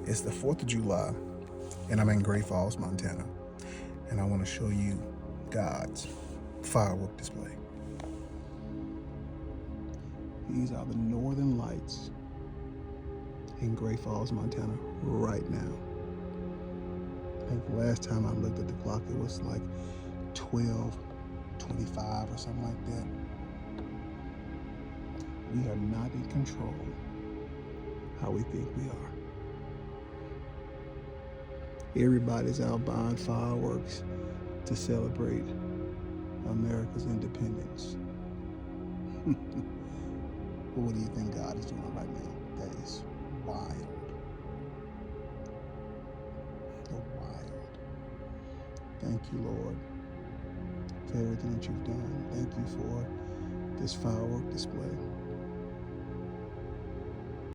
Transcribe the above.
It's the 4th of July, and I'm in Great Falls, Montana, and I want to show you God's firework display. These are the Northern Lights in Great Falls, Montana, right now. I think the last time I looked at the clock, it was like 12:25 or something like that. We are not in control how we think we are. Everybody's out buying fireworks to celebrate America's independence. But what do you think God is doing right now? That is wild. Wild. Thank you, Lord, for everything that you've done. Thank you for this firework display.